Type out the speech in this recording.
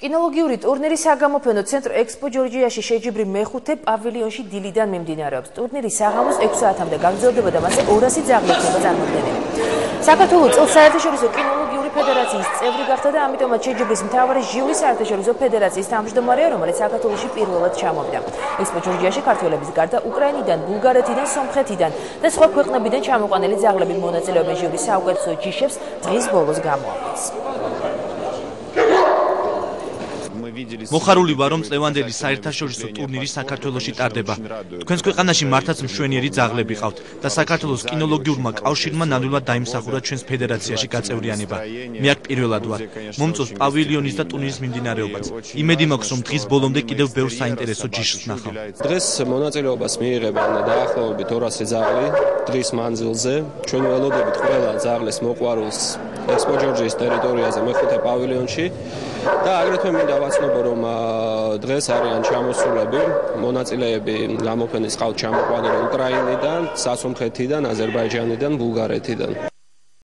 კინოლოგიური ტურნირი საგამოფენო ცენტრ ექსპო ჯორჯიაში შეჯიბრი მეხუთე პავილიონში დილიდან მიმდინარეობს. ტურნირი საღამოს 6 საათამდე გაგრძელდება და მასზე 200 ძაღლი იქნება წარმოდგენილი. საქართველოს წელს საერთაშორისო კინოლოგიური ფედერაციის წევრი გახდა და ამიტომაც შეჯიბრის მთავარი ჟიური საერთაშორისო ფედერაციის თავმჯდომარეა, რომელიც საქართველოში პირველად ჩამოვიდა. ექსპო ჯორჯიაში ქართველების გარდა უკრაინიდან, ბულგარეთიდან, სომხეთიდან და სხვა ქვეყნებიდან ჩამოყვანილი ძაღლები მონაწილეობენ ჟიურის საუკეთესო ჯიშებს დღის ბოლოს გამოაქვეყნეს. მოხარული ვარ, რომ წლევანდელი საერთაშორისო ტურნირი საქართველოში ტარდება. თქვენს ქვეყანაში მართაც მშვენიერი ძაღლები ყავთ და საქართველოს კინოლოგიურმა კავშირმა ნამდვილად დაიმსახურა ჩვენს ფედერაციაში გაწევრიანება. მე აქ პირველად ვარ. მომწონს პავილიონის და ტურნირის მიმდინარეობაც. იმედი მაქვს, რომ დღის ბოლომდე კიდევ ბევრ საინტერესო ჯიშს ვნახავ. დღეს მონაწილეობას მიიღებენ დაახლოებით 200 ძაღლი დღის მანძილზე. ჩვენ ველოდებით ყველა ძაღლის მოყვარულს ექსპო ჯორჯიის ტერიტორიაზე მეხუთე პავილიონში და აგრეთვე მინდა ვაცნობო, რომ დღეს არიან ჩამოსულები მონაწილეები გამოფენის ყავთ ჩამოყვანილი უკრაინიდან, სასომხეთიდან, აზერბაიჯანიდან, ბულგარეთიდან.